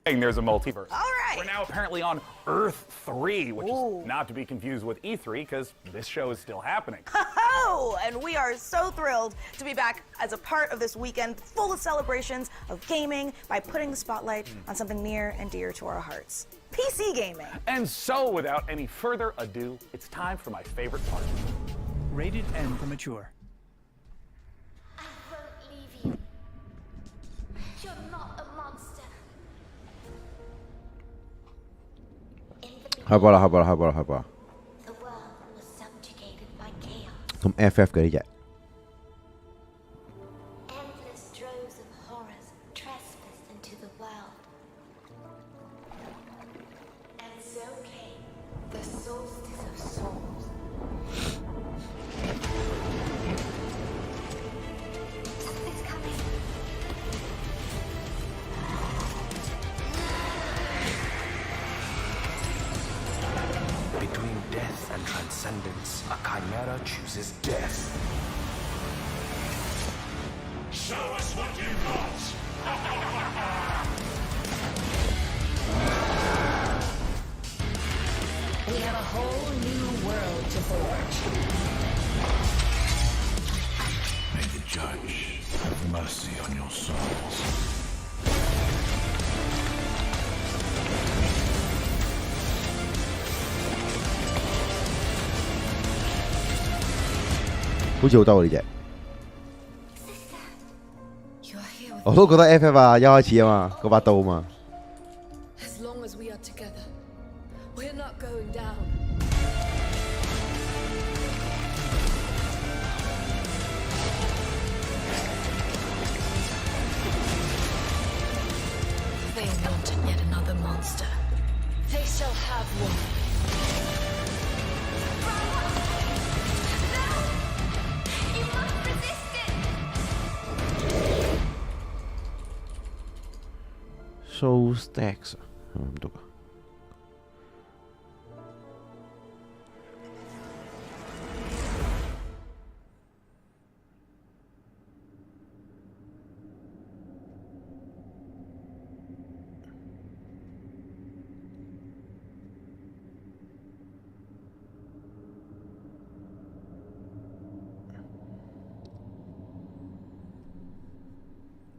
There's a multiverse. All right. We're now apparently on Earth 3, which is not to be confused with E3 because this show is still happening. Oh, and we are so thrilled to be back as a part of this weekend full of celebrations of gaming by putting the spotlight on something near and dear to our hearts. PC gaming. And so, without any further ado, it's time for my favorite part. Rated N for mature. I won't leave you. You're not a monster. The world was subjugated by chaos. 咁 FF 嘅呢隻 Endless droves of horrors trespassed into the world. And so came the solstice of souls. Something's coming. Between death and transcendence, a chimera chooses death. Show us what you've got! We have a whole new world to forge. May the judge have mercy on your souls. 好似好多喎呢隻， You're here with 我都覺得 FF 啊，一開始啊嘛，嗰把刀啊嘛， As long as we are together, we're not going down. They wanted yet another monster. They shall have one. You must resist it! Soul Stacks 唔讀啊。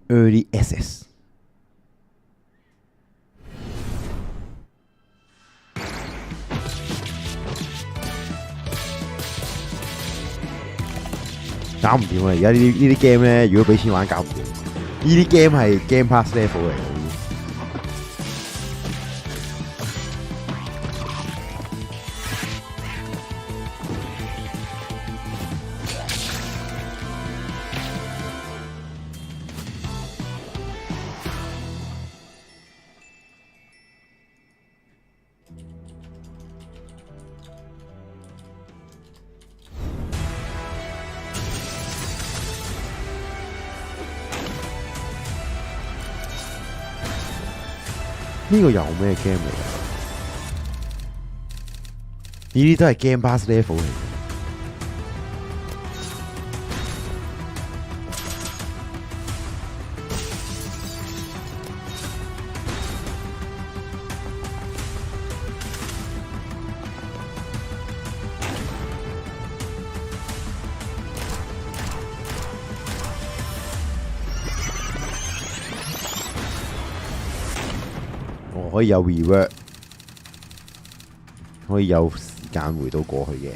Early access。搞唔掂啊！而家呢啲 game 咧，如果俾錢玩，搞唔掂。呢啲 game 係 Game Pass level 嚟嘅。呢個又咩 game 嚟㗎？呢啲都係 Game Pass level 嚟嘅。可以有 revert， 可以有時間回到過去嘅。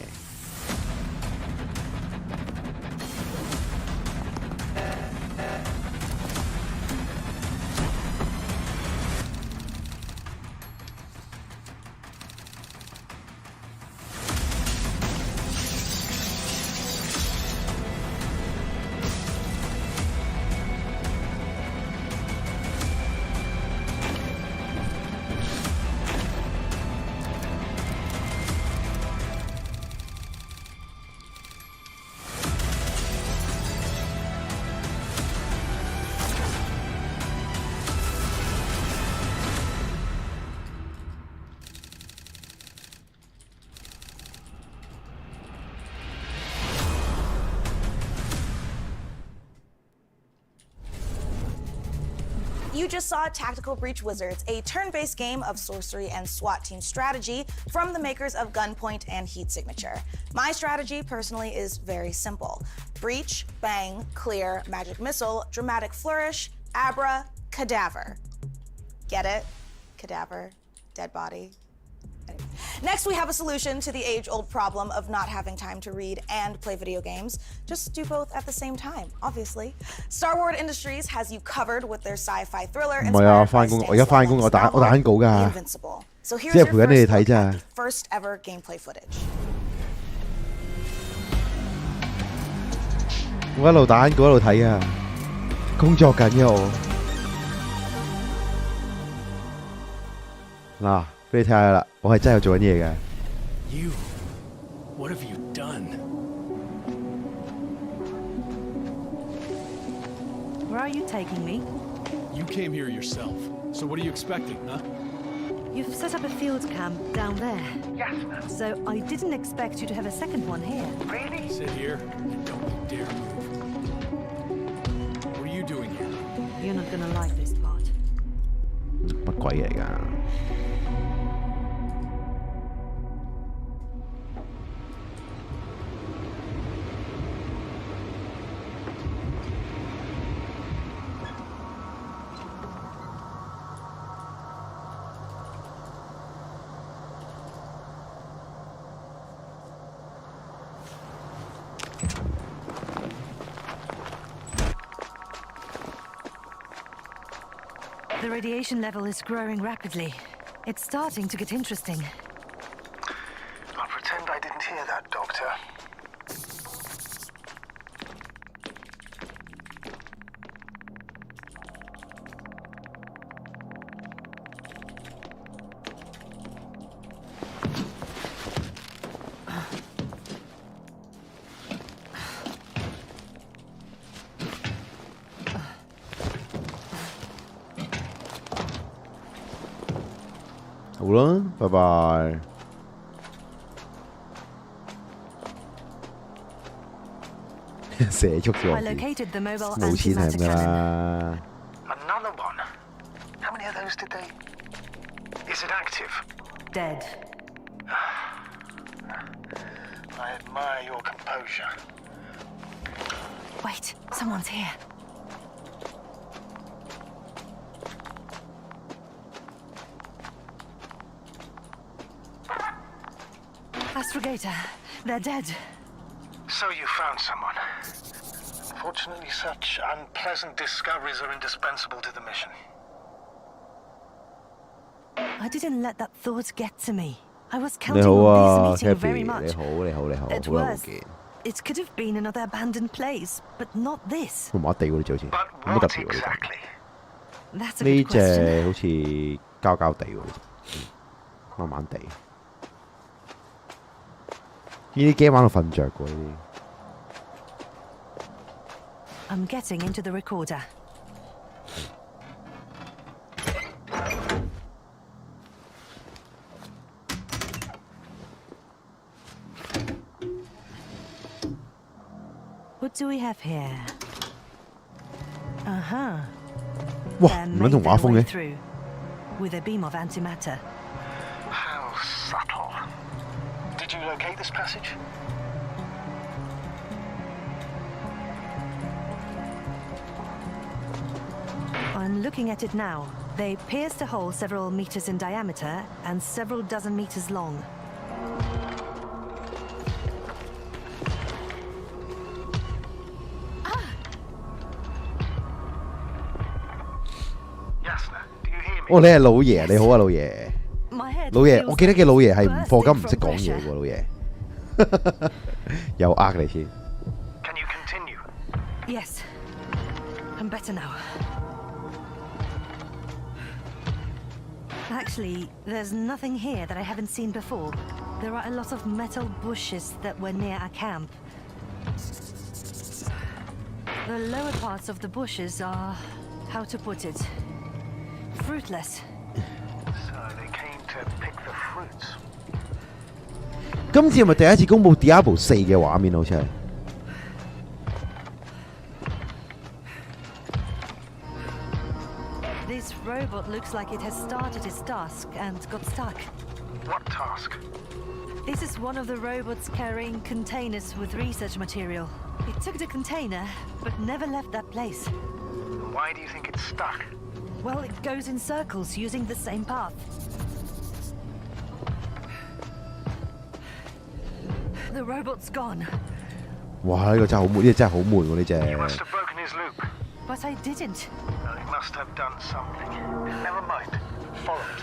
You just saw Tactical Breach Wizards, a turn-based game of sorcery and SWAT team strategy from the makers of Gunpoint and Heat Signature. My strategy, personally, is very simple. Breach, bang, clear, magic missile, dramatic flourish, abra, cadaver. Get it? Cadaver, dead body. Next, we have a solution to the age-old problem of not having time to read and play video games. Just do both at the same time, obviously. Star Wars Industries has you covered with their sci-fi thriller inspired by The Invincible. So here's your first look at the first ever gameplay footage. 我一路打緊稿一路睇啊，工作緊嘅我。嗱，俾你睇下啦，我係真係有做緊嘢嘅。You, what have you done? Where are you taking me? You came here yourself, so what are you expecting, huh? You've set up a field camp down there. Yes, ma'am. So I didn't expect you to have a second one here. Really? Sit here and don't you dare move. What are you doing here? You're not gonna like this part. 乜鬼嚟㗎？ The radiation level is growing rapidly. It's starting to get interesting. I'll pretend I didn't hear that, Doctor.好啦，拜拜。射速咗，冇錢係咁㗎啦。Another one? How many of those did they... Is it active? Dead. I admire your composure. Wait, someone's here. Astrogator, they're dead. So you found someone. Unfortunately, such unpleasant discoveries are indispensable to the mission. I didn't let that thought get to me. I was counting on this meeting very much. At worst, it could have been another abandoned place, but not this. But what exactly? That's a good question. 呢隻好似膠膠地喎，慢慢地。呢啲 game 玩到瞓着喎，呢啲。I'm getting into the recorder. What do we have here? Uh-huh. 哇，唔撚同畫風嘅。 With a beam of antimatter. How subtle. Did you locate this passage? I'm looking at it now. They pierced a hole several meters in diameter and several dozen meters long. Yasna, do you hear me? 哦，你係老爺，你好啊，老爺。 My head 老爺， feels 我記得嘅老爺係唔 like 課金 bursting 唔識講 from 嘢 pressure. 喎，老爺。又呃你先。Can you continue? Yes. I'm better now. Actually, there's nothing here that I haven't seen before. There are a lot of metal bushes that were near our camp. The lower parts of the bushes are, how to put it, fruitless. So they came to pick the fruits. 今次係咪第一次公佈 Diablo 4嘅畫面？好似係。looks like it has started its task and got stuck. What task? This is one of the robots carrying containers with research material. It took the container, but never left that place. Why do you think it's stuck? Well, it goes in circles using the same path. The robot's gone. 哇！呢個真係好悶，呢個真係好悶喎呢隻。 You must have broken his loop. But I didn't. Well, he must have done something. Never mind. Follow it.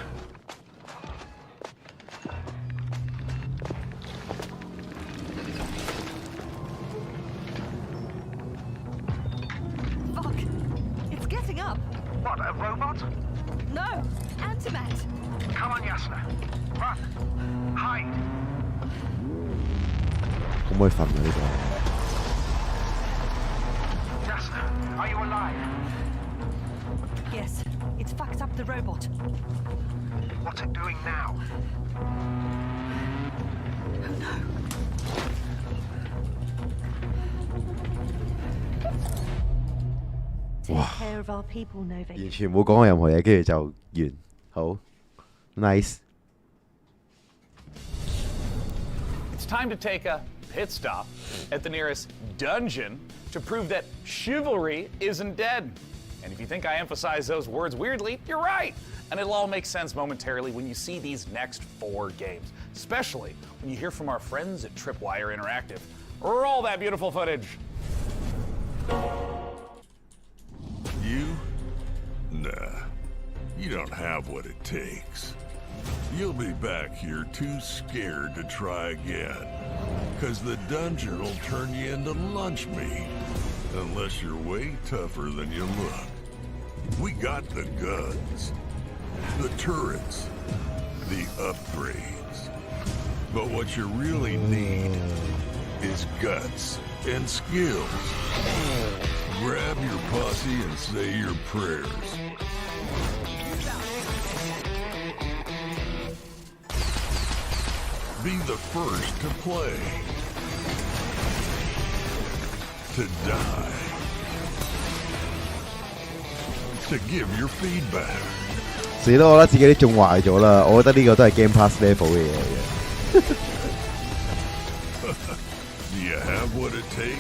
Fuck! It's getting up. What, a robot? No! Antimat! Come on, Yasna. Run. Hide. 可唔可以瞓啊呢個？ Yasna, are you alive? Yes, it's fucked up the robot. What's it doing now? Oh no. Take care of our people, Nova. 完全冇講過任何嘢，跟住就完。好 ，nice。 It's time to take a pit stop at the nearest dungeon to prove that chivalry isn't dead. And if you think I emphasize those words weirdly, you're right. And it'll all make sense momentarily when you see these next 4 games, especially when you hear from our friends at Tripwire Interactive. Roll that beautiful footage. You? Nah. You don't have what it takes. You'll be back here too scared to try again. 'Cause the dungeon will turn you into lunch meat. Unless you're way tougher than you look. We got the guns, the turrets, the upgrades. But what you really need is guts and skills. Grab your posse and say your prayers. Be the first to play. To die. To give your feedback. 死啦！我覺得自己啲仲壞咗啦，我覺得呢個都係 Game Pass level 嘅嘢嚟嘅。Do you have what it takes?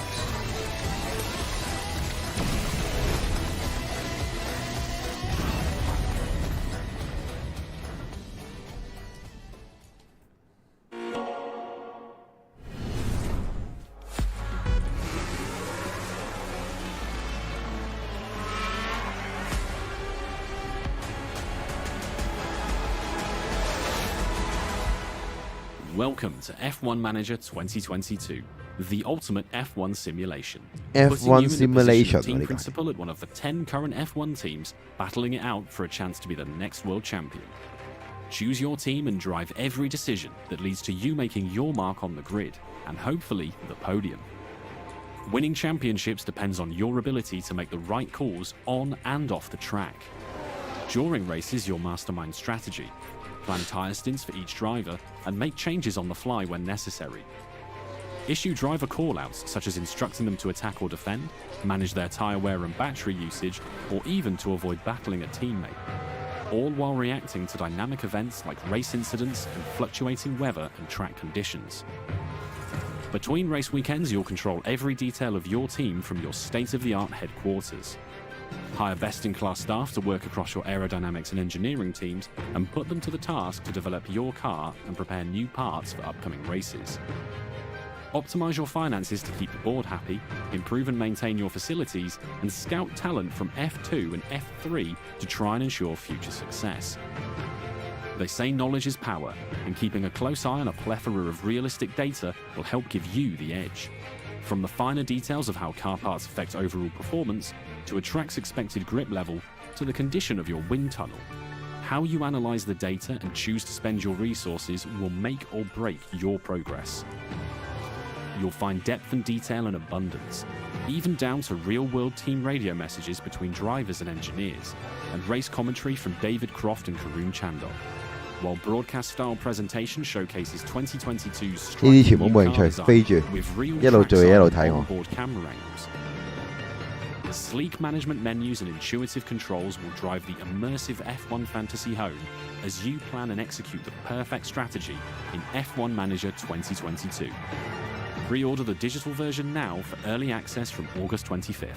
Welcome to F1 Manager 2022, the ultimate F1 simulation. F1 simulation team principal at one of the 10 current F1 teams, battling it out for a chance to be the next world champion. Choose your team and drive every decision that leads to you making your mark on the grid, and hopefully the podium. Winning championships depends on your ability to make the right calls on and off the track. During races, you'll mastermind strategy, plan tyre stints for each driver, and make changes on the fly when necessary. Issue driver callouts, such as instructing them to attack or defend, manage their tyre wear and battery usage, or even to avoid battling a teammate, all while reacting to dynamic events like race incidents and fluctuating weather and track conditions. Between race weekends, you'll control every detail of your team from your state-of-the-art headquarters. Hire best-in-class staff to work across your aerodynamics and engineering teams and put them to the task to develop your car and prepare new parts for upcoming races. Optimize your finances to keep the board happy, improve and maintain your facilities, and scout talent from F2 and F3 to try and ensure future success. They say knowledge is power, and keeping a close eye on a plethora of realistic data will help give you the edge. From the finer details of how car parts affect overall performance, to a track's expected grip level, to the condition of your wind tunnel. How you analyze the data and choose to spend your resources will make or break your progress. You'll find depth and detail in abundance, even down to real-world team radio messages between drivers and engineers, and race commentary from David Croft and Karun Chandok. While broadcast-style presentation showcases 2022's striking new car design with real tracks and onboard camera angles. The sleek management menus and intuitive controls will drive the immersive F1 fantasy home as you plan and execute the perfect strategy in F1 Manager 2022. Pre-order the digital version now for early access from August 25th.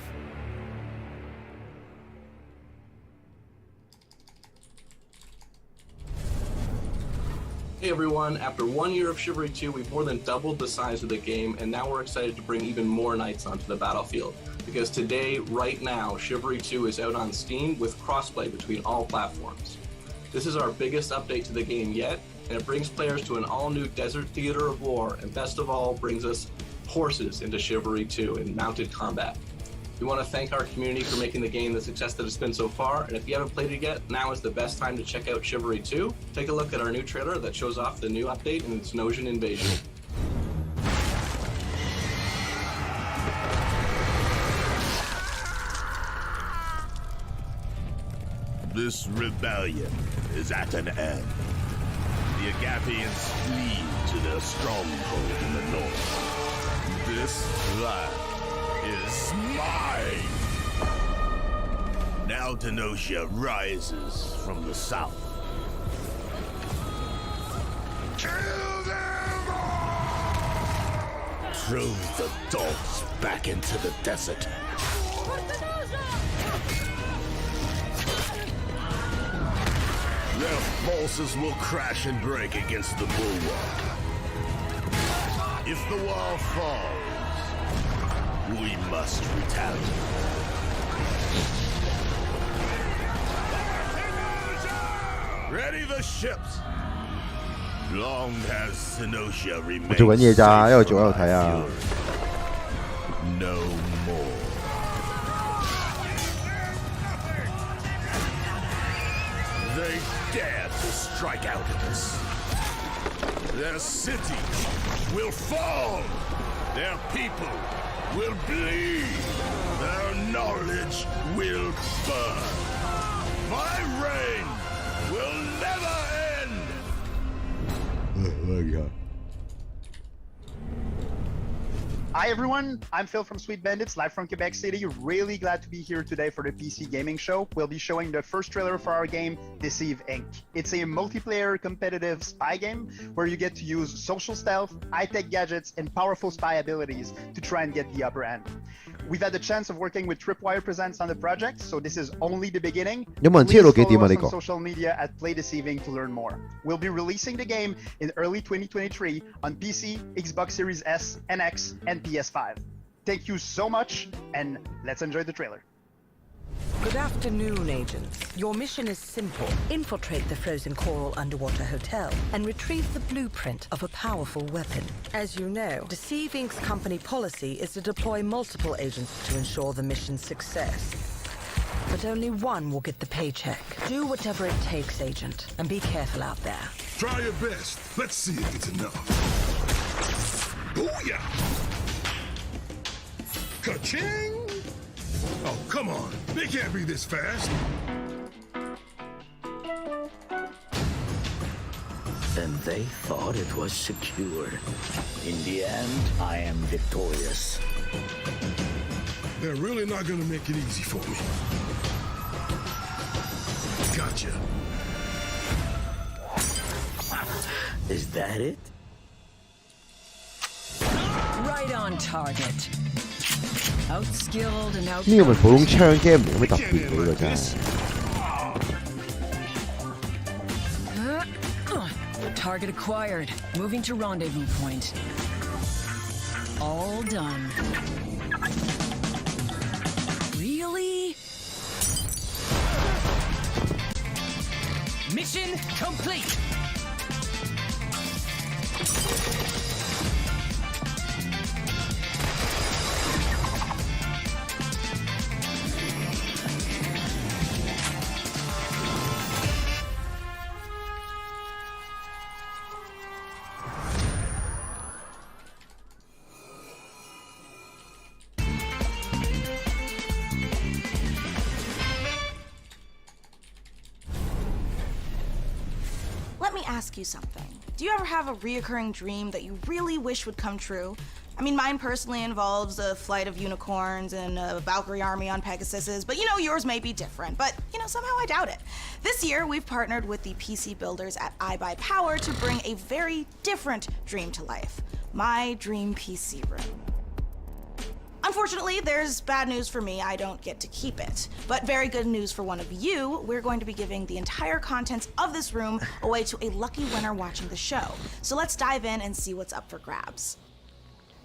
Hey everyone, after 1 year of Chivalry 2, we've more than doubled the size of the game, and now we're excited to bring even more knights onto the battlefield. Because today, right now, Chivalry 2 is out on Steam with crossplay between all platforms. This is our biggest update to the game yet, and it brings players to an all-new desert theater of war, and best of all, brings us horses into Chivalry 2 in mounted combat. We want to thank our community for making the game the success that it's been so far, and if you haven't played it yet, now is the best time to check out Chivalry 2. Take a look at our new trailer that shows off the new update and its Nosian invasion. This rebellion is at an end. The Agathians flee to their stronghold in the north. This land is mine! Now Denosia rises from the south. Kill them all! Throw the dogs back into the desert. Their forces will crash and break against the bulwark. If the wall falls, we must retaliate. Ready the ships. Long has Senosia remained safe from our fury. No more. They dare to strike out at us. Their cities will fall. Their people will bleed. Their knowledge will burn. My reign will never end. Oh my god. Hi everyone, I'm Phil from Sweet Bandits, live from Quebec City. Really glad to be here today for the PC Gaming Show. We'll be showing the first trailer for our game, Deceive Inc. It's a multiplayer competitive spy game where you get to use social stealth, high-tech gadgets, and powerful spy abilities to try and get the upper hand. We've had the chance of working with Tripwire Presents on the project, so this is only the beginning. Please follow us on social media at Play Deceiving to learn more. We'll be releasing the game in early 2023 on PC, Xbox Series S and X, and PS5. Thank you so much, and let's enjoy the trailer. Good afternoon, agents. Your mission is simple. Infiltrate the frozen coral underwater hotel and retrieve the blueprint of a powerful weapon. As you know, Deceive Inc.'s company policy is to deploy multiple agents to ensure the mission's success. But only one will get the paycheck. Do whatever it takes, agent, and be careful out there. Try your best. Let's see if it's enough. Booyah! Ka-ching! Oh, come on. They can't be this fast. And they thought it was secure. In the end, I am victorious. They're really not gonna make it easy for me. Gotcha. Is that it? Right on target. Outskilled and out. 呢個咪普通槍 game 嚟，有咩特別嘅呢個真係？ Target acquired. Moving to rendezvous point. All done. Really? Mission complete. Let me ask you something. Do you ever have a reoccurring dream that you really wish would come true? I mean, mine personally involves a flight of unicorns and a Valkyrie army on Pegasuses, but yours may be different, but somehow I doubt it. This year, we've partnered with the PC builders at iBuyPower to bring a very different dream to life. My dream PC room. Unfortunately, there's bad news for me. I don't get to keep it. But very good news for one of you. We're going to be giving the entire contents of this room away to a lucky winner watching the show. So let's dive in and see what's up for grabs.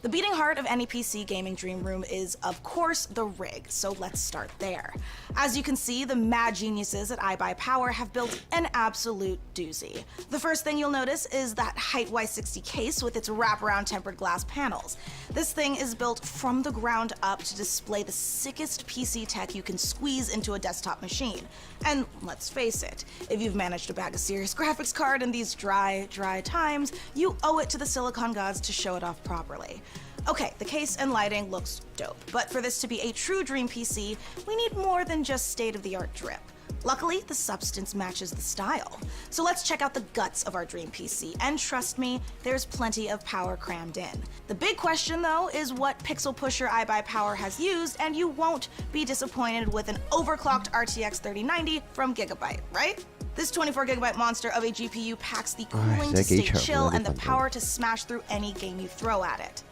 The beating heart of any PC gaming dream room is, of course, the rig, so let's start there. As you can see, the mad geniuses at iBuyPower have built an absolute doozy. The first thing you'll notice is that Height Y60 case with its wraparound tempered glass panels. This thing is built from the ground up to display the sickest PC tech you can squeeze into a desktop machine. And let's face it, if you've managed to bag a serious graphics card in these dry times, you owe it to the silicon gods to show it off properly. Okay, the case and lighting looks dope, but for this to be a true dream PC, we need more than just state-of-the-art drip. Luckily, the substance matches the style. So let's check out the guts of our dream PC, and trust me, there's plenty of power crammed in. The big question, though, is what pixel pusher iBuyPower has used, and you won't be disappointed with an overclocked RTX 3090 from Gigabyte, right? This 24GB monster of a GPU packs the cooling to stay chill and the power to smash through any game you throw at it.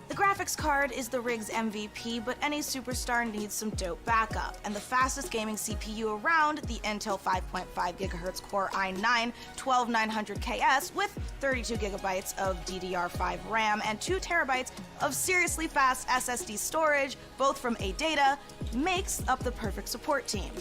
The graphics card is the rig's MVP, but any superstar needs some dope backup, and the fastest gaming CPU around, the Intel 5.5GHz Core i9 12900KS with 32GB of DDR5 RAM and 2TB of seriously fast SSD storage, both from ADATA, makes up the perfect support team.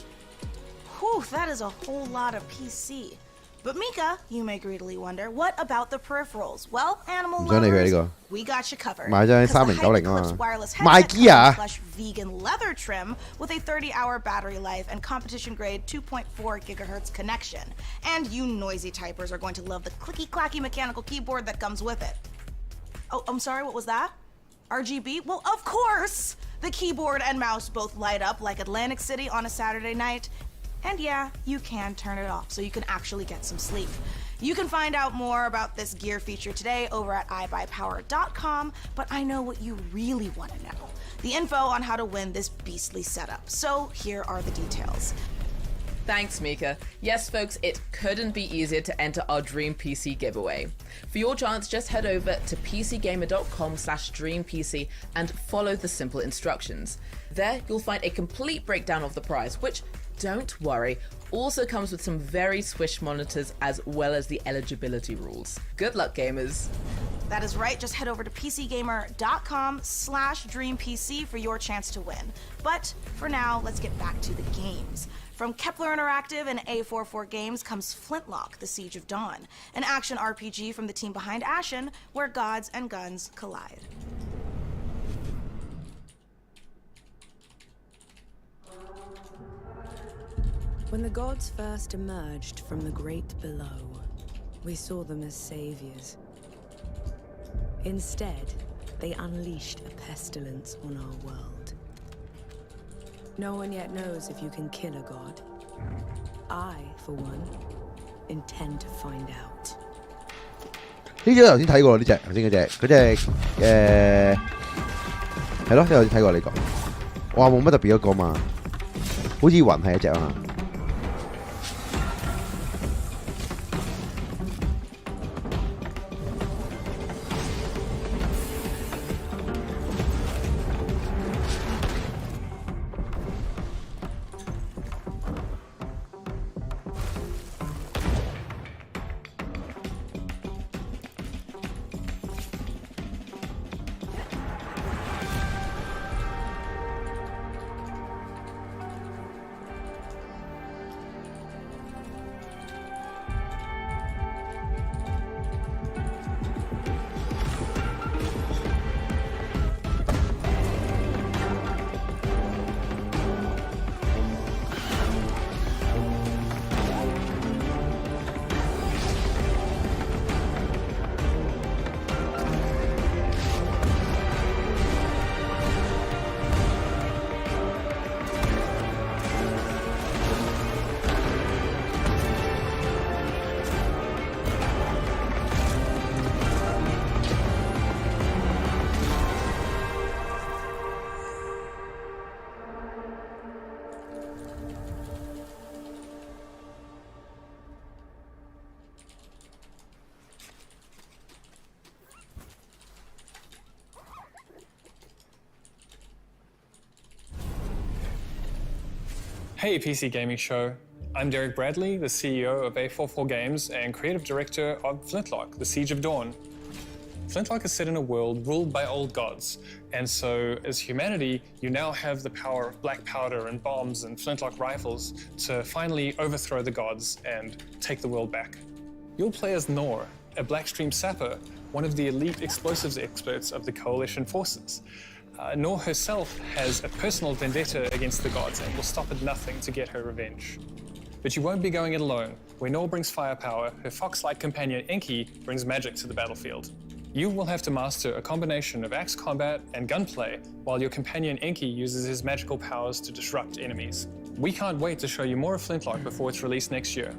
Whew, that is a whole lot of PC. But Mika, you may greedily wonder, what about the peripherals? Well, animal lovers, we got you covered. Because the Hyperclips wireless headset plush vegan leather trim with a 30-hour battery life and competition-grade 2.4GHz connection. And you noisy typers are going to love the clicky-clacky mechanical keyboard that comes with it. Oh, I'm sorry, what was that? RGB? Well, of course! The keyboard and mouse both light up like Atlantic City on a Saturday night. And yeah, you can turn it off so you can actually get some sleep. You can find out more about this gear feature today over at iBuyPower.com, but I know what you really want to know. The info on how to win this beastly setup. So here are the details. Thanks, Mika. Yes, folks, it couldn't be easier to enter our Dream PC giveaway. For your chance, just head over to pcgamer.com/dreampc and follow the simple instructions. There, you'll find a complete breakdown of the prize, which, don't worry, also comes with some very swish monitors as well as the eligibility rules. Good luck, gamers. That is right, just head over to pcgamer.com/dreampc for your chance to win. But for now, let's get back to the games. From Kepler Interactive and A44 Games comes Flintlock, The Siege of Dawn, an action RPG from the team behind Ashen, where gods and guns collide. When the gods first emerged from the great below, we saw them as saviors. Instead, they unleashed a pestilence on our world. No one yet knows if you can kill a god. I, for one, intend to find out. 呢隻頭先睇過呢隻，頭先嗰隻係咯，頭先睇過你講，我話冇乜特別嗰個嘛，好似雲係一隻啊。Hey PC Gaming Show, I'm Derek Bradley, the CEO of A44 Games and creative director of Flintlock, The Siege of Dawn. Flintlock is set in a world ruled by old gods, and so as humanity, you now have the power of black powder and bombs and flintlock rifles to finally overthrow the gods and take the world back. You'll play as Nor, a Blackstream sapper, one of the elite explosives experts of the Coalition forces. Nor herself has a personal vendetta against the gods and will stop at nothing to get her revenge. But you won't be going it alone. Where Nor brings firepower, her fox-like companion Enki brings magic to the battlefield. You will have to master a combination of axe combat and gunplay, while your companion Enki uses his magical powers to disrupt enemies. We can't wait to show you more of Flintlock before it's released next year.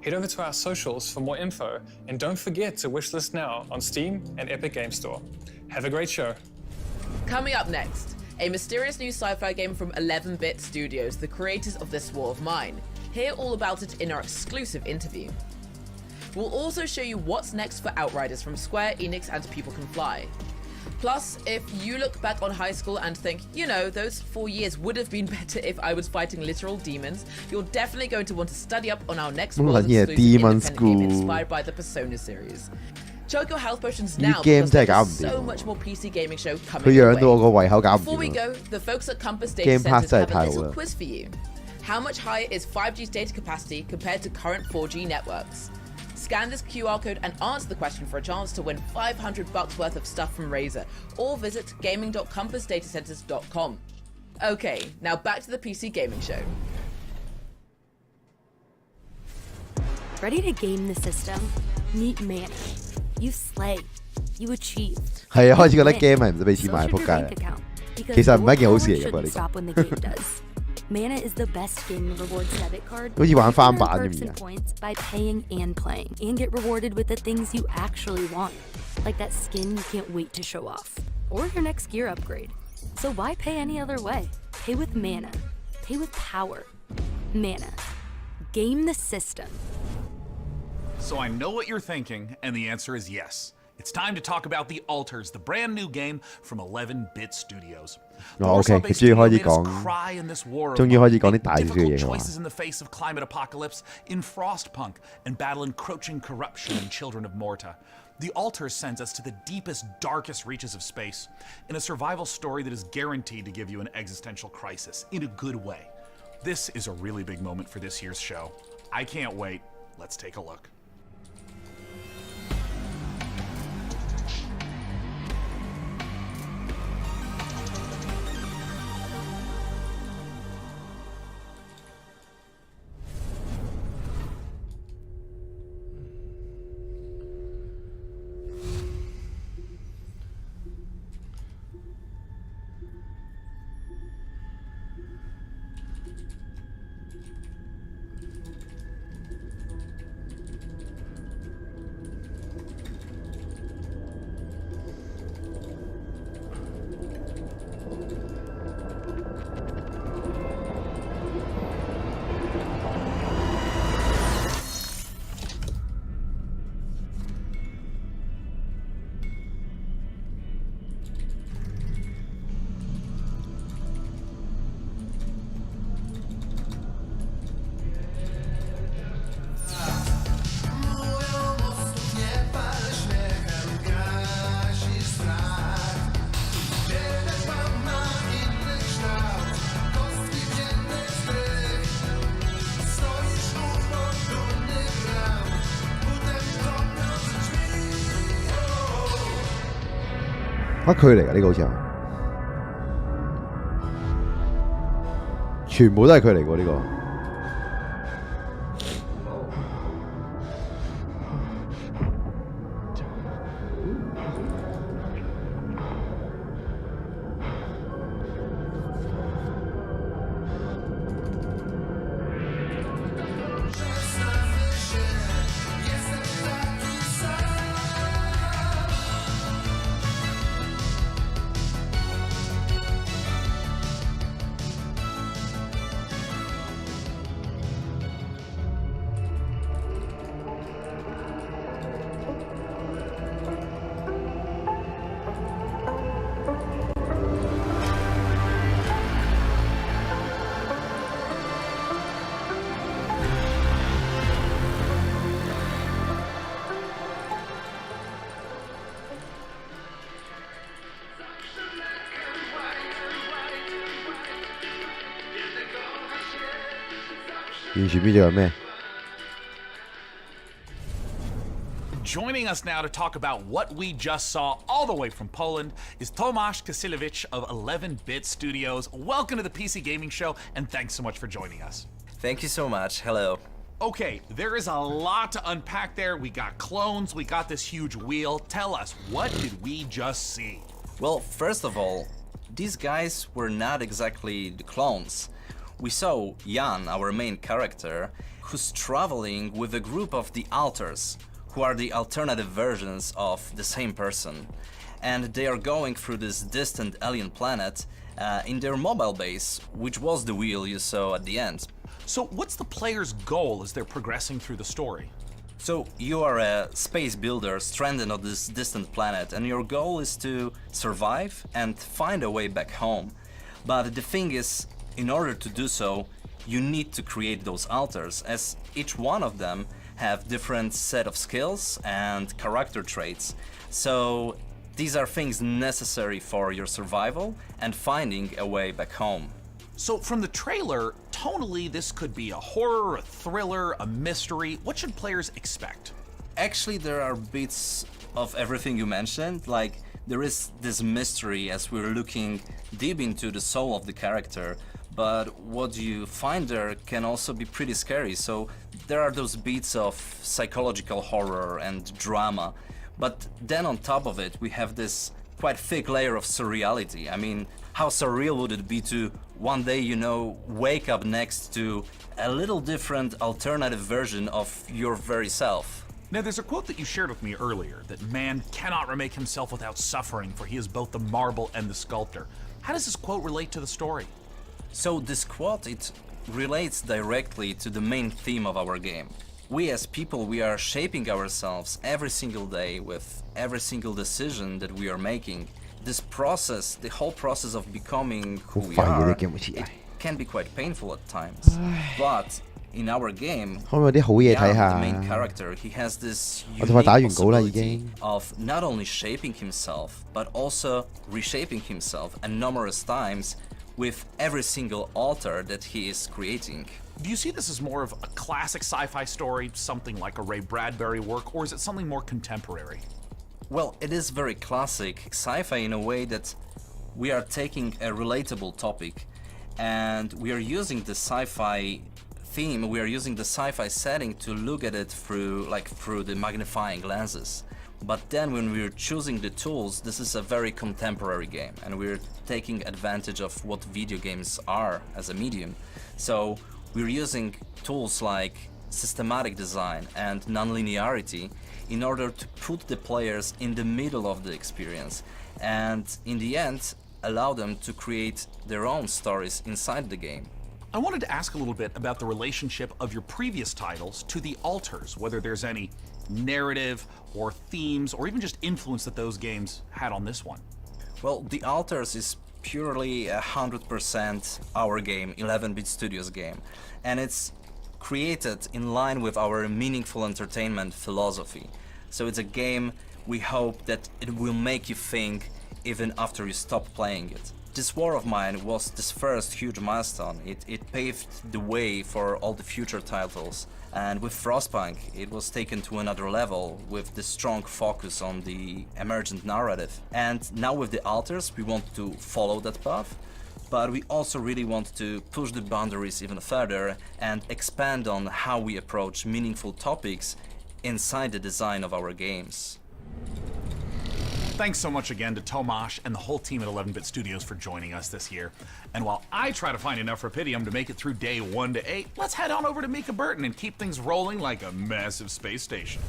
Head over to our socials for more info, and don't forget to wishlist now on Steam and Epic Game Store. Have a great show. Coming up next, a mysterious new sci-fi game from 11-Bit Studios, the creators of This War of Mine. Hear all about it in our exclusive interview. We'll also show you what's next for Outriders from Square Enix and People Can Fly. Plus, if you look back on high school and think, you know, those 4 years would have been better if I was fighting literal demons, you're definitely going to want to study up on our next world exclusive independent game inspired by the Persona series. Choke your health potions now because there's so much more PC gaming show coming your way. Before we go, the folks at Compass Data Centers have a little quiz for you. How much higher is 5G's data capacity compared to current 4G networks? Scan this QR code and answer the question for a chance to win $500 worth of stuff from Razer, or visit gaming.compassdatacenters.com. Okay, now back to the PC Gaming Show. Ready to game the system? Meet Mana. You slay. You achieve. 係啊，開始覺得 game 係唔使俾錢買，仆街。其實唔係一件好事嚟嘅噃，呢個。 Stop when the game does. Mana is the best gaming rewards debit card. 好似玩翻版咁樣。 Points by paying and playing, and get rewarded with the things you actually want, like that skin you can't wait to show off, or your next gear upgrade. So why pay any other way? Pay with Mana. Pay with power. Mana. Game the system. So I know what you're thinking, and the answer is yes. It's time to talk about The Alters, the brand new game from 11-Bit Studios. 哦 ，OK， 佢終於開始講，終於開始講啲大少少嘅嘢喎。 choices in the face of climate apocalypse, in Frostpunk, and battle encroaching corruption in Children of Morta. The Alters sends us to the deepest, darkest reaches of space, in a survival story that is guaranteed to give you an existential crisis, in a good way. This is a really big moment for this year's show. I can't wait. Let's take a look.乜佢嚟㗎？呢個好似係，全部都係佢嚟喎呢個。完全唔知做緊咩。 Joining us now to talk about what we just saw all the way from Poland is Tomasz Kasilewicz of 11-Bit Studios. Welcome to the PC Gaming Show, and thanks so much for joining us. Thank you so much. Hello. Okay, there is a lot to unpack there. We got clones, we got this huge wheel. Tell us, what did we just see? Well, first of all, these guys were not exactly the clones. We saw Jan, our main character, who's traveling with a group of the alters, who are the alternative versions of the same person. And they are going through this distant alien planet in their mobile base, which was the wheel you saw at the end. So what's the player's goal as they're progressing through the story? So you are a space builder stranded on this distant planet, and your goal is to survive and find a way back home. But the thing is, in order to do so, you need to create those alters, as each one of them have different set of skills and character traits. So these are things necessary for your survival and finding a way back home. So from the trailer, tonally this could be a horror, a thriller, a mystery. What should players expect? Actually, there are bits of everything you mentioned. Like, there is this mystery as we're looking deep into the soul of the character, but what you find there can also be pretty scary. So there are those beats of psychological horror and drama, but then on top of it we have this quite thick layer of surreality. I mean, how surreal would it be to one day, you know, wake up next to a little different alternative version of your very self? Now, there's a quote that you shared with me earlier, that man cannot remake himself without suffering, for he is both the marble and the sculptor. How does this quote relate to the story? So this quote, it relates directly to the main theme of our game. We as people, we are shaping ourselves every single day with every single decision that we are making. This process, the whole process of becoming who we are, it can be quite painful at times. But in our game, the main character, he has this unique possibility of not only shaping himself, but also reshaping himself and numerous times with every single alter that he is creating. Do you see this as more of a classic sci-fi story, something like a Ray Bradbury work, or is it something more contemporary? Well, it is very classic sci-fi in a way that we are taking a relatable topic and we are using the sci-fi theme, we are using the sci-fi setting to look at it through the magnifying lenses. But then when we're choosing the tools, this is a very contemporary game and we're taking advantage of what video games are as a medium. So we're using tools like systematic design and non-linearity in order to put the players in the middle of the experience and in the end allow them to create their own stories inside the game. I wanted to ask a little bit about the relationship of your previous titles to the alters, whether there's any narrative or themes or even just influence that those games had on this one. Well, the alters is purely 100% our game, 11-Bit Studios game, and it's created in line with our meaningful entertainment philosophy. So it's a game we hope that it will make you think even after you stop playing it. This War of Mine was this first huge milestone. It paved the way for all the future titles. And with Frostpunk, it was taken to another level with the strong focus on the emergent narrative. And now with the alters, we want to follow that path, but we also really want to push the boundaries even further and expand on how we approach meaningful topics inside the design of our games. Thanks so much again to Tomasz and the whole team at 11-Bit Studios for joining us this year. And while I try to find enough Rapidium to make it through day 1 to 8, let's head on over to Mika Burton and keep things rolling like a massive space station.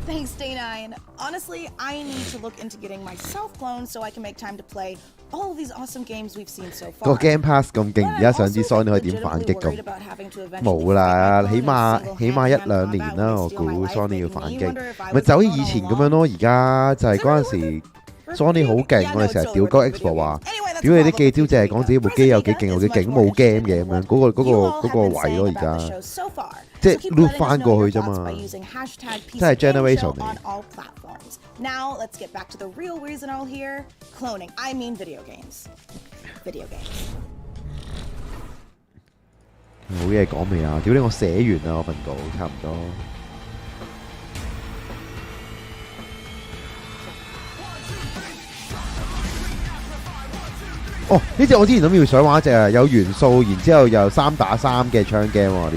Thanks, Day9. Honestly, I need to look into getting myself cloned so I can make time to play all of these awesome games we've seen so far. 個 Game Pass 咁勁，而家想知 Sony 可以點反擊咁？冇啦，起碼1-2年啦，我估 Sony 要反擊，咪就好似以前咁樣咯。而家就係嗰陣時 Sony 好勁，我哋成日屌鳩 Xbox 話，屌你啲記招淨係講自己部機有幾勁有幾勁，冇 game 嘅咁樣，嗰個位咯而家。 即係 loop 翻過去啫嘛，真係 generation 嚟。 Now let's get back to the real reason all here: cloning. I mean video games. Video games. 冇嘢講未啊？屌你！我寫完啦，我份稿差唔多。哦，呢隻我之前諗住想玩一隻啊，有元素，然之後又3打3嘅槍 game 喎，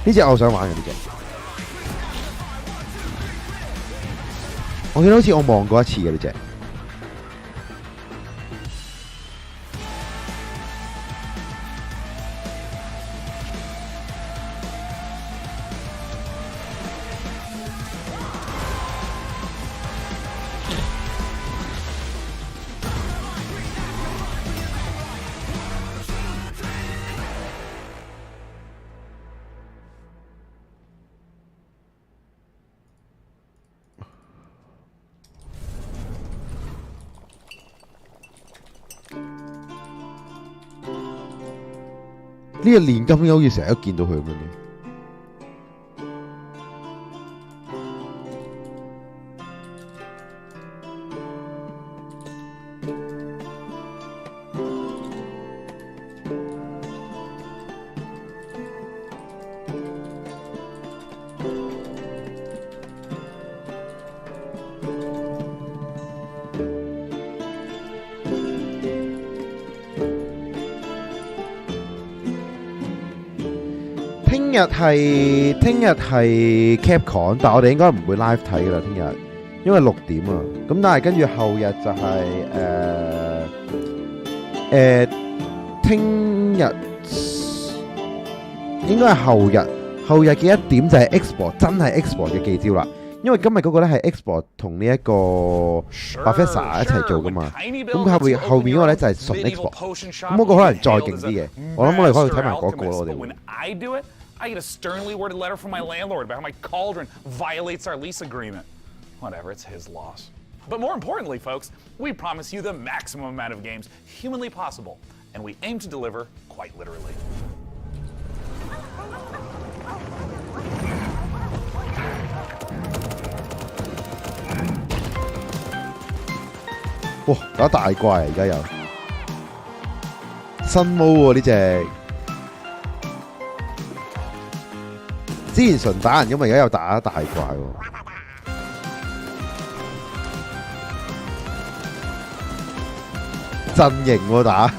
呢隻我想玩嘅呢隻。我記得好似我望過一次嘅呢隻。呢個連金好似成日都見到佢咁樣嘅。聽日係 Capcom， 但係我哋應該唔會 live 睇㗎啦。聽日因為6點啊，咁但係跟住後日就係聽日應該係後日嘅1點就係 Export， 真係 Export 嘅記招啦。因為今日嗰個咧係 Export 同呢一個 Bethesda 一齊做噶嘛，咁佢後面嗰個咧就係純 Export， 咁嗰個可能再勁啲嘅。我諗我哋可以睇埋嗰個咯，我哋會。I get a sternly worded letter from my landlord about how my cauldron violates our lease agreement. Whatever, it's his loss. But more importantly, folks, we promise you the maximum amount of games humanly possible, and we aim to deliver quite literally. 哇！打大怪啊！而家有新毛喎呢隻。之前純打人，因為而家又打大怪喎。陣營喎打，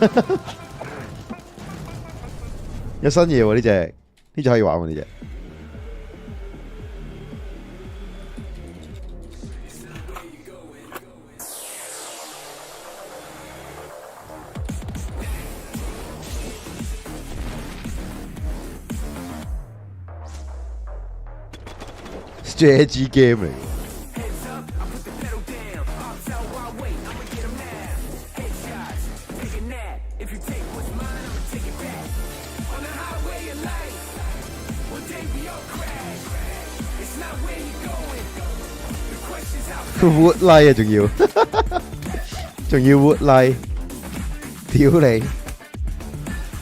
有新嘢喎呢隻可以玩喎呢隻。strategy game 嚟。wood line 啊，仲要 wood line， 屌你，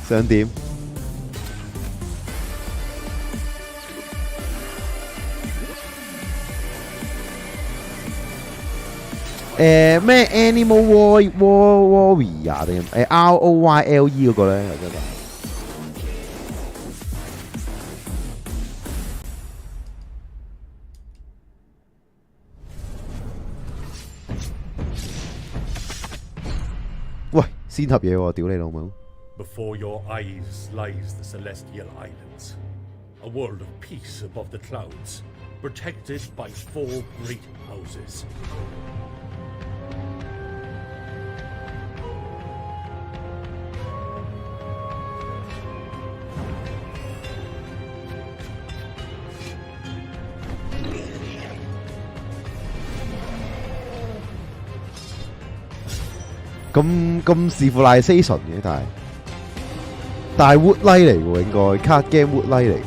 想點？咩 Animal Warrior 定ROYLE 嗰個咧？真係。喂，先合嘢喎，屌你老母！ Before your eyes lies the celestial islands, a world of peace above the clouds, protected by 4 great houses.咁civilization 嘅，但係 wood line 嚟喎，應該 card game wood line 嚟喎。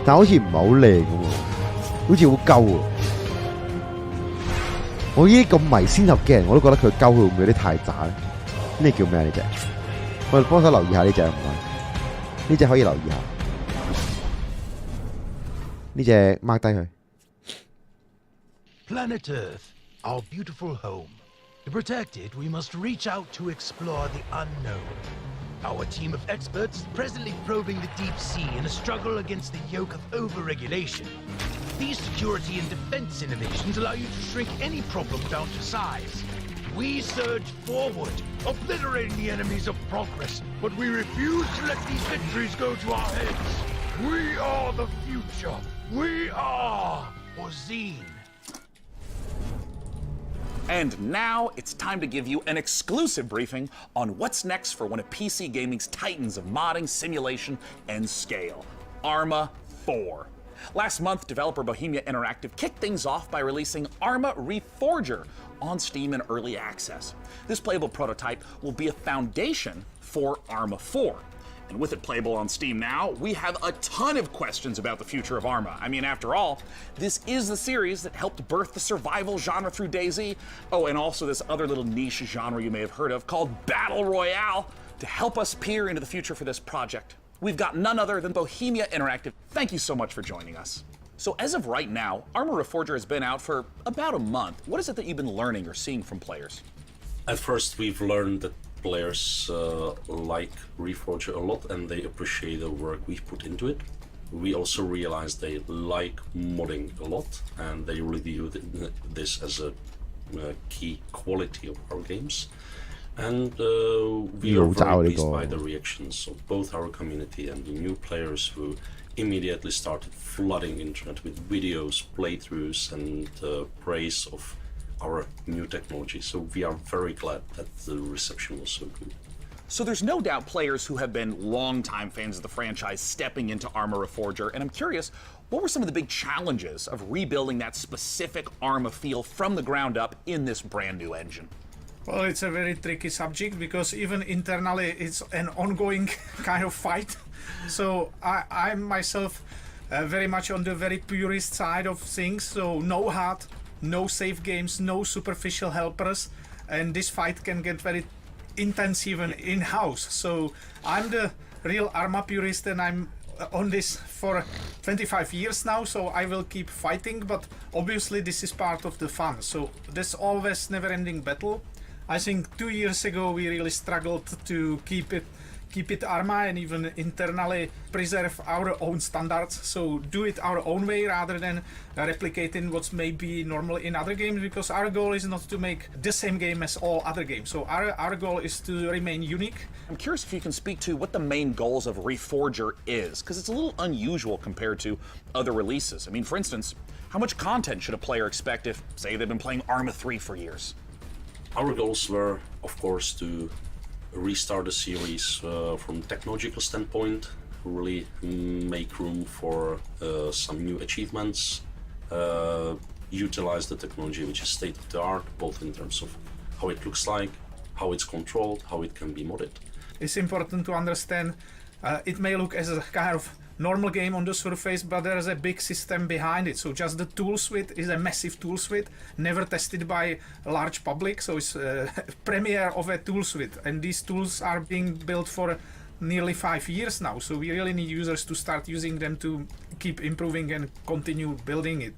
但好似唔係好靚咁喎，好似好鳩喎。我呢啲咁迷仙俠嘅人，我都覺得佢鳩，佢會唔會有啲太渣咧？呢叫咩啊？呢隻，我哋幫手留意下呢隻唔該，呢隻可以留意下，呢隻 mark 低佢。Planet Earth, our beautiful home. To protect it, we must reach out to explore the unknown. Our team of experts is presently probing the deep sea in a struggle against the yoke of overregulation. These security and defense innovations allow you to shrink any problem down to size. We surge forward, obliterating the enemies of progress, but we refuse to let these victories go to our heads. We are the future. We are Ozine. And now it's time to give you an exclusive briefing on what's next for one of PC gaming's titans of modding, simulation, and scale, Arma 4. Last month, developer Bohemia Interactive kicked things off by releasing Arma Reforger on Steam in early access. This playable prototype will be a foundation for Arma 4. And with it playable on Steam now, we have a ton of questions about the future of Arma. I mean, after all, this is the series that helped birth the survival genre through DayZ. Oh, and also this other little niche genre you may have heard of called Battle Royale. To help us peer into the future for this project, we've got none other than Bohemia Interactive. Thank you so much for joining us. So as of right now, Arma Reforger has been out for about a month. What is it that you've been learning or seeing from players? At first, we've learned that players like Reforger a lot and they appreciate the work we've put into it. We also realized they like modding a lot and they really view this as a key quality of our games. And we are very pleased by the reactions of both our community and the new players who immediately started flooding internet with videos, playthroughs and praise of our new technology. So we are very glad that the reception was so good. So there's no doubt players who have been longtime fans of the franchise stepping into Arma Reforger, and I'm curious, what were some of the big challenges of rebuilding that specific Arma feel from the ground up in this brand new engine? Well, it's a very tricky subject because even internally it's an ongoing kind of fight. So I'm myself very much on the very purist side of things, so no HUD, no save games, no superficial helpers, and this fight can get very intense even in-house. So I'm the real Arma purist and I'm on this for 25 years now, so I will keep fighting, but obviously this is part of the fun. So there's always never-ending battle. I think 2 years ago we really struggled to keep it Arma and even internally preserve our own standards, so do it our own way rather than replicating what's maybe normal in other games, because our goal is not to make the same game as all other games, so our goal is to remain unique. I'm curious if you can speak to what the main goals of Reforger is, because it's a little unusual compared to other releases. I mean, for instance, how much content should a player expect if, say, they've been playing Arma 3 for years? Our goals were, of course, to restart the series from technological standpoint, really make room for some new achievements, utilize the technology which is state of the art, both in terms of how it looks like, how it's controlled, how it can be modded. It's important to understand it may look as a kind of normal game on the surface, but there is a big system behind it. So just the tool suite is a massive tool suite, never tested by a large public. So it's a premiere of a tool suite, and these tools are being built for nearly 5 years now. So we really need users to start using them to keep improving and continue building it.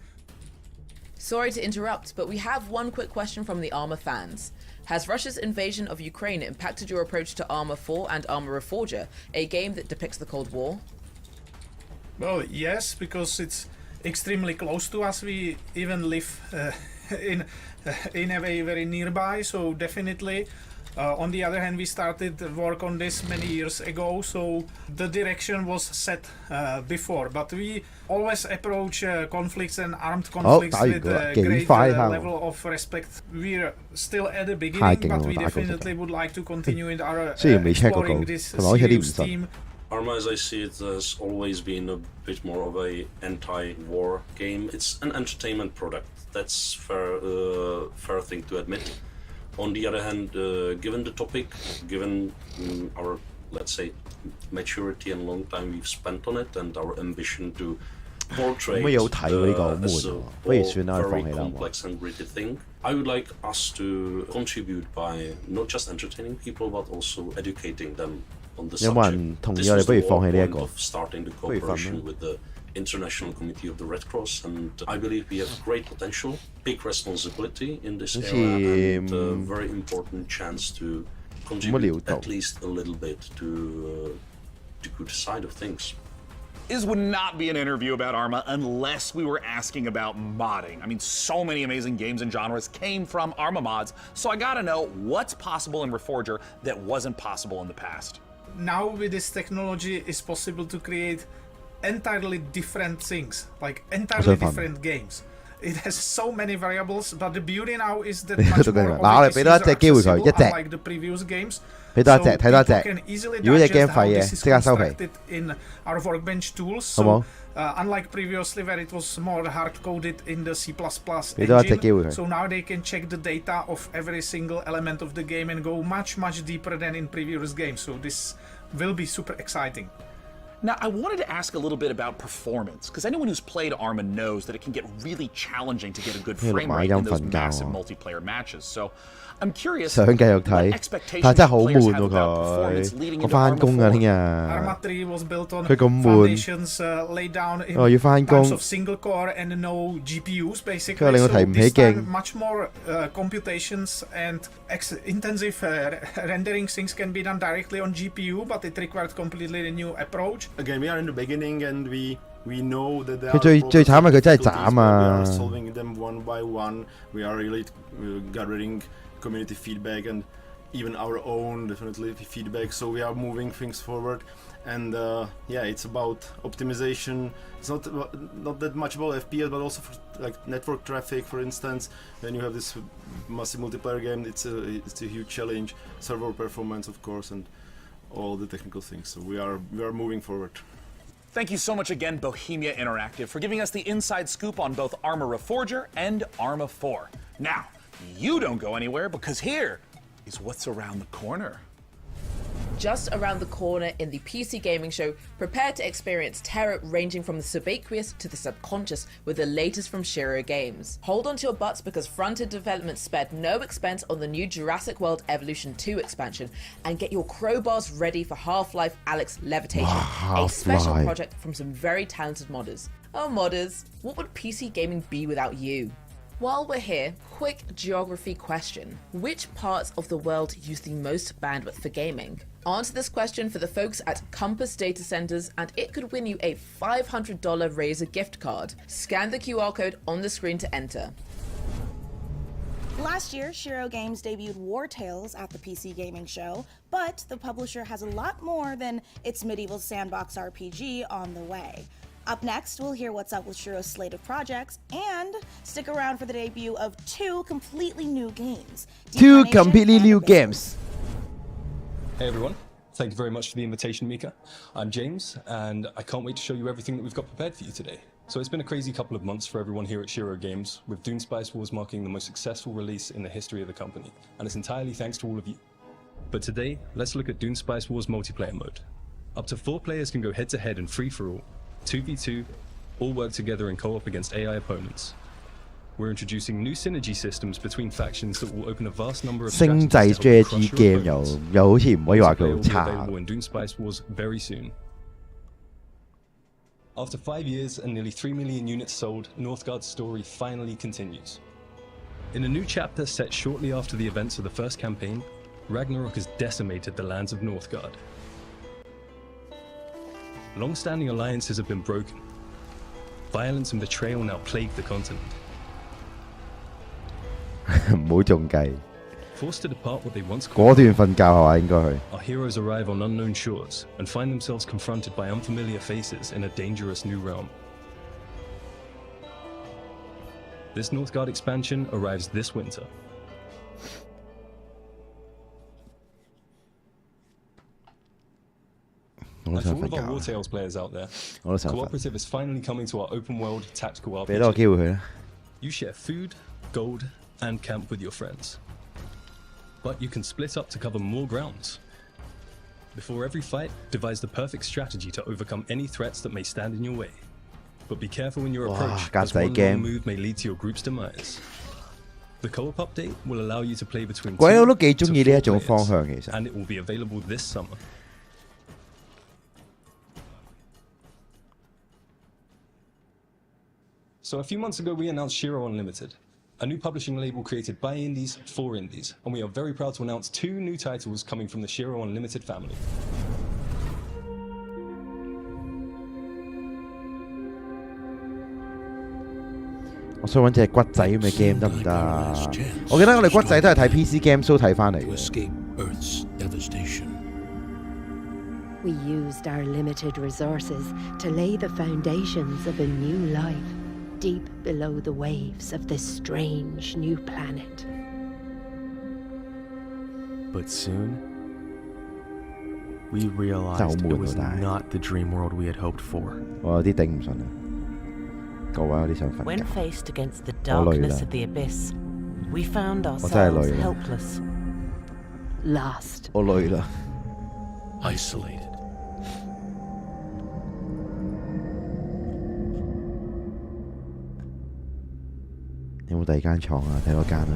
Sorry to interrupt, but we have one quick question from the Arma fans. Has Russia's invasion of Ukraine impacted your approach to Arma 4 and Arma Reforger, a game that depicts the Cold War? Well, yes, because it's extremely close to us. We even live in a way very nearby, so definitely. On the other hand, we started work on this many years ago, so the direction was set before. But we always approach conflicts and armed conflicts with a great level of respect. We're still at the beginning, but we definitely would like to continue in our exploring this serious theme. Arma, as I see it, has always been a bit more of a anti-war game. It's an entertainment product. That's fair thing to admit. On the other hand, given the topic, given our, let's say, maturity and long time we've spent on it, and our ambition to portray as a very complex and gritty thing, I would like us to contribute by not just entertaining people, but also educating them on the 有冇人 subject. 同意 This 我哋 was 不 the 如放棄 whole 呢一 point 個？ of starting the 不如瞓啦 cooperation with the International Committee of the Red Cross, and I believe we have great potential, big responsibility in this 好似 area, and a very important chance to 冇乜料 contribute 到。 at least a little bit to the good side of things. This would not be an interview about Arma unless we were asking about modding. I mean, so many amazing games and genres came from Arma mods, so I gotta know what's possible in Reforger that wasn't possible in the past. Now with this technology, it's possible to create entirely different things, like entirely different games. It has so many variables, but the beauty now is that much more of it is accessible, unlike the previous games. 俾多一隻，睇多一隻。 So people can easily 如果隻 digest game how 廢嘅， this is 即刻收皮。 constructed in our workbench tools. 好冇？ So unlike previously where it was more hard-coded in the C++ 俾多一隻機會佢。 engine, so now they can check the data of every single element of the game and go much deeper than in previous games. So this will be super exciting. Now, I wanted to ask a little bit about performance, because anyone who's played Arma knows that it can get really challenging to get a good frame rate in those massive multiplayer matches. So I'm curious 想繼續睇，但係真係好悶喎佢。我翻工啊，聽日。Arma 3 was built on 佢咁悶。 foundations laid down in 我要翻工。 types of single core and no GPUs 佢 basically. 令我提 So 唔起 this 勁。 time much more computations and intensive rendering things can be done directly on GPU, but it required completely a new approach. Again, we are in the beginning and we know that there 佢最慘係佢真係斬 we 啊 are！ solving them one by one. We are really gathering community feedback and even our own definitely feedback. So we are moving things forward. And yeah, it's about optimization. It's not that much about FPS, but also for like network traffic, for instance. When you have this massive multiplayer game, it's a huge challenge. Server performance, of course, and all the technical things. So we are moving forward. Thank you so much again, Bohemia Interactive, for giving us the inside scoop on both Arma Reforger and Arma 4. Now, you don't go anywhere, because here is what's around the corner. Just around the corner in the PC gaming show, prepare to experience terror ranging from the subaqueous to the subconscious with the latest from Shiro Games. Hold on to your butts because front-end development spared no expense on the new Jurassic World Evolution 2 expansion, and get your crowbars ready for Half-Life Alyx Levitation, a special project from some very talented modders. Oh modders, what would PC gaming be without you? While we're here, quick geography question. Which parts of the world use the most bandwidth for gaming? Answer this question for the folks at Compass Data Centers and it could win you a $500 Razer gift card. Scan the QR code on the screen to enter. Last year, Shiro Games debuted War Tales at the PC Gaming Show, but the publisher has a lot more than its medieval sandbox RPG on the way. Up next, we'll hear what's up with Shiro's slate of projects, and stick around for the debut of two completely new games. Two completely new games. Hey everyone, thank you very much for the invitation, Mika. I'm James, and I can't wait to show you everything that we've got prepared for you today. So it's been a crazy couple of months for everyone here at Shiro Games, with Dune Spice Wars marking the most successful release in the history of the company, and it's entirely thanks to all of you. But today, let's look at Dune Spice Wars multiplayer mode. Up to 4 players can go head-to-head and free-for-all, 2v2, all work together in co-op against AI opponents. We're introducing new synergy systems between factions that will open a vast number of 星際 strategy game 又好似唔可以話佢好差。 available in Dune Spice Wars very soon. After 5 years and nearly 3 million units sold, Northgard's story finally continues. In a new chapter set shortly after the events of the first campaign, Ragnarok has decimated the lands of Northgard. Long-standing alliances have been broken. Violence and betrayal now plague the continent. 唔好中計。 Forced to depart what they once 果斷瞓覺係嘛？應該去。 Our heroes arrive on unknown shores and find themselves confronted by unfamiliar faces in a dangerous new realm. This Northgard expansion arrives this winter. And for all of our War Tales players out there, Cooperative is finally coming to our open world tactical RPG. You share food, gold, and camp with your friends. But you can split up to cover more grounds. Before every fight, devise the perfect strategy to overcome any threats that may stand in your way. But be careful in your approach, as one wrong move may lead to your group's demise. The co-op update will allow you to play between 2 to 4 players, and it will be available this summer. So a few months ago, we announced Shiro Unlimited, a new publishing label created by indies for indies, and we are very proud to announce 2 new titles coming from the Shiro Unlimited family. 我想揾隻骨仔咁嘅 game 得唔得啊？我記得我哋骨仔都係睇 PC Game Show 睇翻嚟嘅。We used our limited resources to lay the foundations of a new life deep below the waves of this strange new planet. But soon, we realized it was not the dream world we had hoped for. 我有啲頂唔順啊！各位有啲想瞓覺。 When faced against the darkness of the abyss, we found 我真係 ourselves 累啦。 helpless, lost. 我累啦。 Isolated. 有冇第二間廠啊？睇嗰間啊！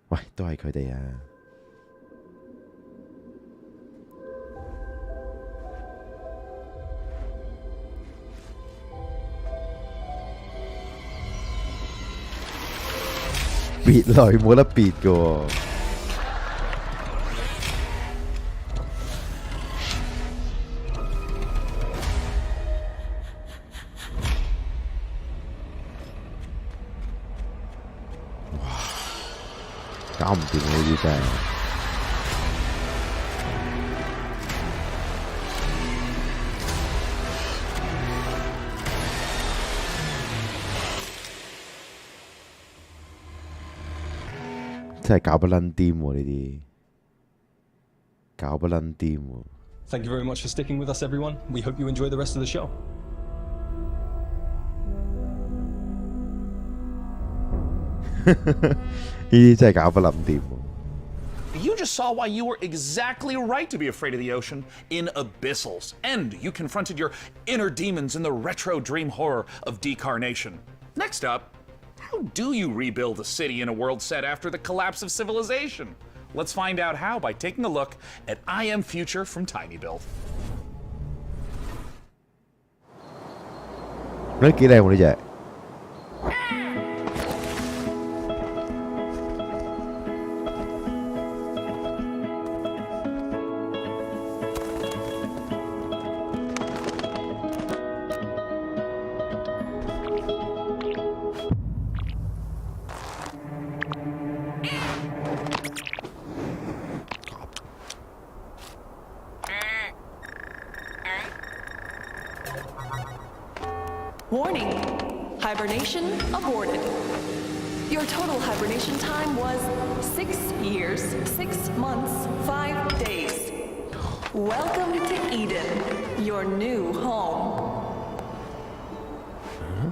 喂，都係佢哋啊！別類冇得別嘅喎。搞唔掂呢啲真係。真係搞不撚掂喎呢啲，搞不撚掂喎。Thank you very much for sticking with us, everyone. We hope you enjoy the rest of the show. 呢啲真係搞不撚掂喎。 You just saw why you were exactly right to be afraid of the ocean in Abyssals. And you confronted your inner demons in the retro dream horror of decarnation. Next up, how do you rebuild a city in a world set after the collapse of civilization? Let's find out how by taking a look at I Am Future from TinyBuild. 你幾靚喎呢隻？ Warning, hibernation aborted. Your total hibernation time was 6 years, 6 months, 5 days. Welcome to Eden, your new home. Huh?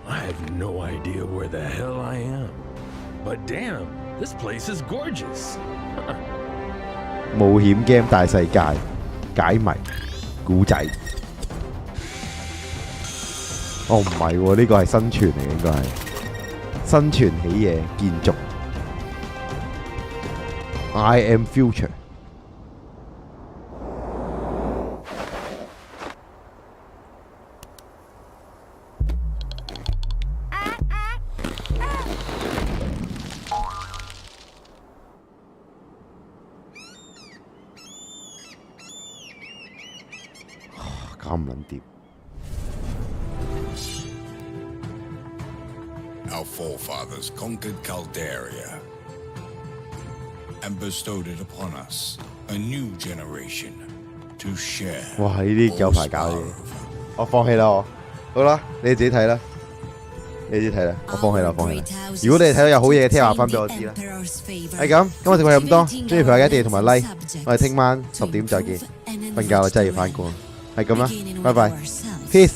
I have no idea where the hell I am. But damn, this place is gorgeous. 冒險 game 大世界，解謎，古仔。哦，唔係喎，呢個係生存嚟嘅，應該係生存起嘢建築。I am future。搞唔撚掂。 Our forefathers conquered Caldaria and bestowed it upon us, a new generation, to share. 哇！呢啲有排搞嘅，我放棄啦我。好啦，你自己睇啦，你自己睇啦，我放棄啦，放棄啦。如果你哋睇到有好嘢嘅，聽話翻俾我知啦。係咁，今日直播係咁多，中意朋友一定要同埋 like。我哋聽晚10點再見，瞓覺啦，真係要翻工。係咁啦，拜拜 ，peace。